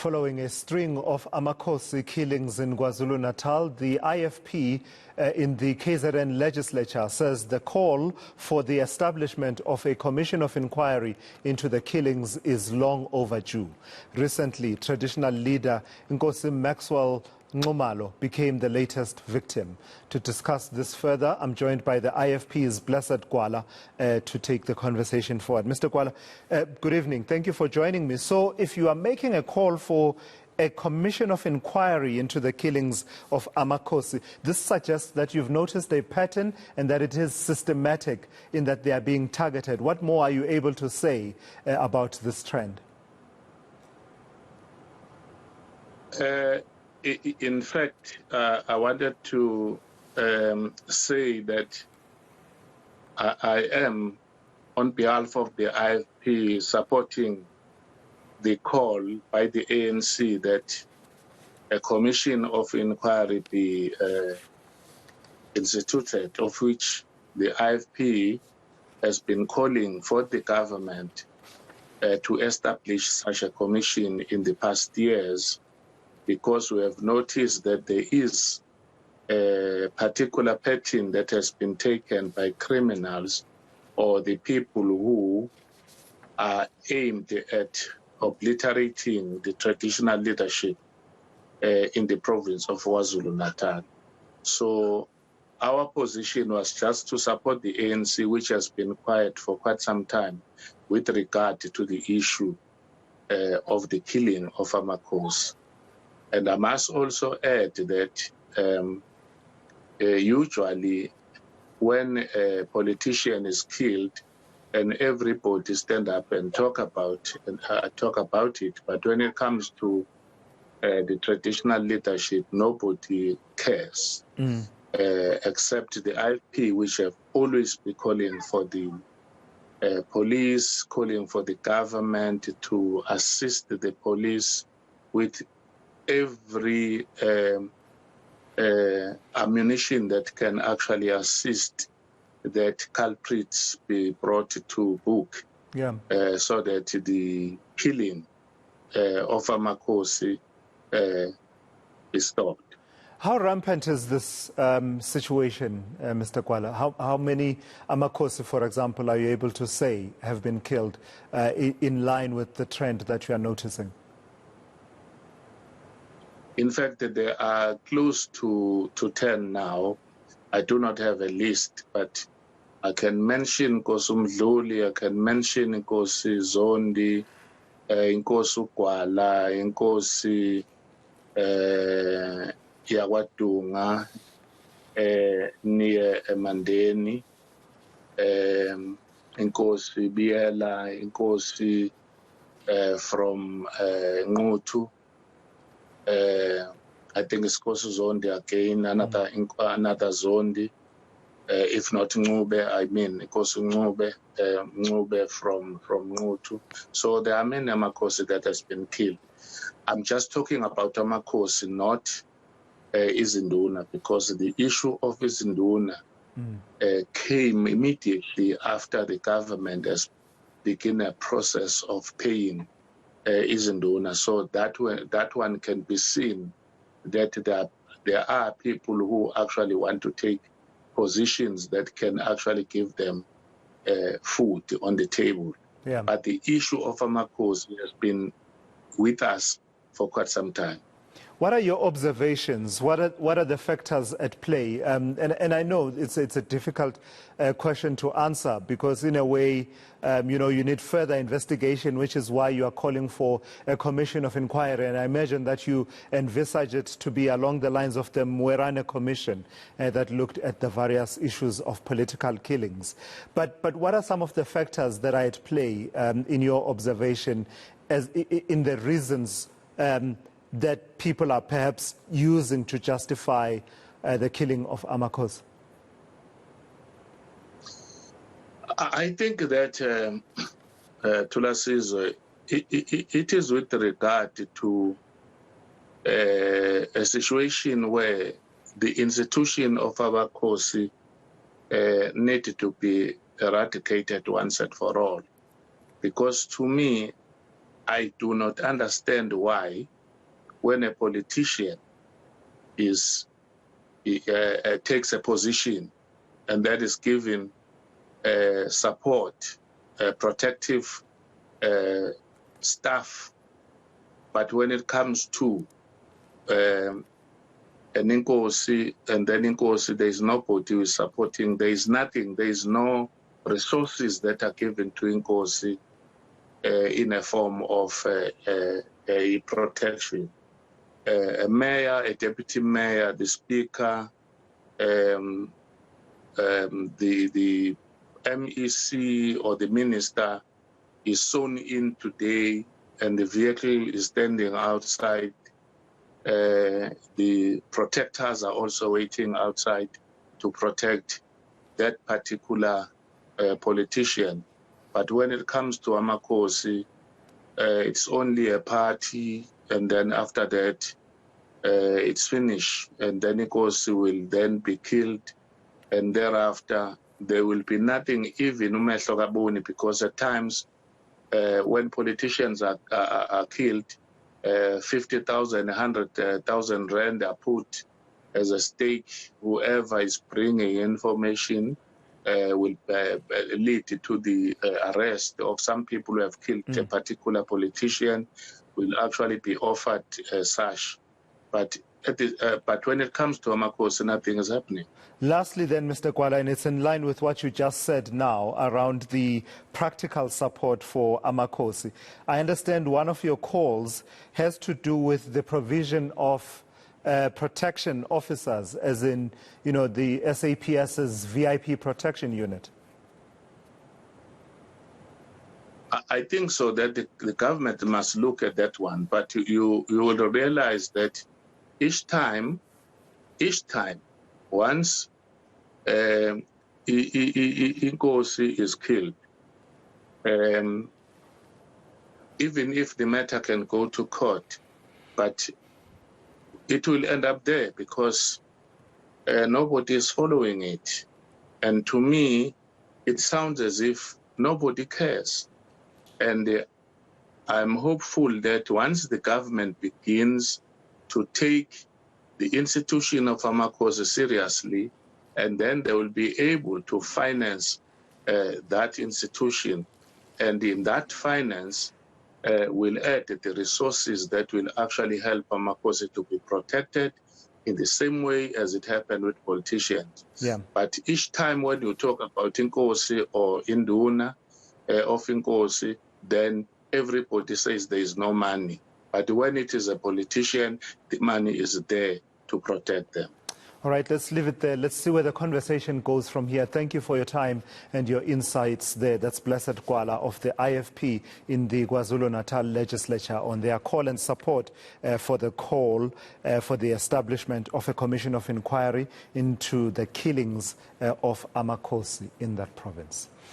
Following a string of Amakhosi killings in KwaZulu-Natal, the IFP in the KZN legislature says the call for the establishment of a commission of inquiry into the killings is long overdue. Recently, traditional leader Nkosi Maxwell Nxumalo became the latest victim. To discuss this further, I'm joined by the IFP's blessed Gwala to take the conversation forward. Mr. Gwala, good evening. Thank you for joining me. So if you are making a call for a commission of inquiry into the killings of Amakhosi, this suggests that you've noticed a pattern and that it is systematic in that they are being targeted. What more are you able to say about this trend? In fact, I wanted to say that I am, on behalf of the IFP, supporting the call by the ANC that a commission of inquiry be instituted, of which the IFP has been calling for the government to establish such a commission in the past years, because we have noticed that there is a particular pattern that has been taken by criminals or the people who are aimed at obliterating the traditional leadership in the province of KwaZulu-Natal. So our position was just to support the ANC, which has been quiet for quite some time with regard to the issue of the killing of Amakhosi. And I must also add that usually when a politician is killed, and everybody stand up and talk about it, but when it comes to the traditional leadership, nobody cares, except the IFP, which have always been calling for the police, calling for the government to assist the police with every ammunition that can actually assist that culprits be brought to book, so that the killing of Amakhosi is stopped. How rampant is this situation, Mr. Gwala? How many Amakhosi, for example, are you able to say have been killed in line with the trend that you are noticing? In fact, there are close to 10 now. I do not have a list, but I can mention Nkosi Mdluli, I can mention Nkosi Zondi, Nkosi Gwala, Nkosi Yawadunga, near Mandeni, Nkosi Biela, Nkosi from Ngutu. I think it's Nkosi Zondi again, another Zondi. If not Ngube, I mean Nkosi Ngube from Ngutu. So there are many Amakhosi that has been killed. I'm just talking about Amakhosi, not Izinduna, because the issue of Izinduna came immediately after the government has begun a process of paying Izinduna. So that one can be seen that there are people who actually want to take positions that can actually give them food on the table. But the issue of Amakhosi has been with us for quite some time. What are your observations? What are the factors at play? And I know it's a difficult question to answer, because in a way, you need further investigation, which is why you are calling for a commission of inquiry. And I imagine that you envisage it to be along the lines of the Mwerane Commission that looked at the various issues of political killings. But what are some of the factors that are at play in your observation as in the reasons that people are perhaps using to justify the killing of Amakhosi? I think that, Thulasizwe, it is with regard to a situation where the institution of Amakhosi needed to be eradicated once and for all. Because to me, I do not understand why, when a politician takes a position and that is given support, protective staff, but when it comes to an Nkosi and then Nkosi, there is nobody who is supporting, there is nothing, there is no resources that are given to Nkosi in a form of a protection. A mayor, a deputy mayor, the speaker, the MEC or the minister is sewn in today and the vehicle is standing outside. The protectors are also waiting outside to protect that particular politician. But when it comes to Amakhosi, it's only a party, and then after that, it's finished. And then Nkosi will then be killed, and thereafter, there will be nothing even because at times, when politicians are killed, 50,000, 100,000 rand are put as a stake. Whoever is bringing information will lead to the arrest of some people who have killed a particular politician, will actually be offered such. But when it comes to Amakhosi, nothing is happening. Lastly then, Mr. Gwala, and it's in line with what you just said now around the practical support for Amakhosi. I understand one of your calls has to do with the provision of protection officers, as in, the SAPS's VIP protection unit. I think so that the government must look at that one, but you will realize that each time, once Nkosi is killed, even if the matter can go to court, but it will end up there because nobody is following it. And to me, it sounds as if nobody cares. And I'm hopeful that once the government begins to take the institution of Amakhosi seriously, and then they will be able to finance that institution. And in that finance, will add the resources that will actually help Amakhosi to be protected in the same way as it happened with politicians. Yeah. But each time when you talk about Nkosi or Induna of Nkosi, then everybody says there is no money. But when it is a politician, the money is there to protect them. All right, let's leave it there. Let's see where the conversation goes from here. Thank you for your time and your insights there. That's Blessed Gwala of the IFP in the KwaZulu-Natal legislature on their call and support for the call for the establishment of a commission of inquiry into the killings of Amakhosi in that province.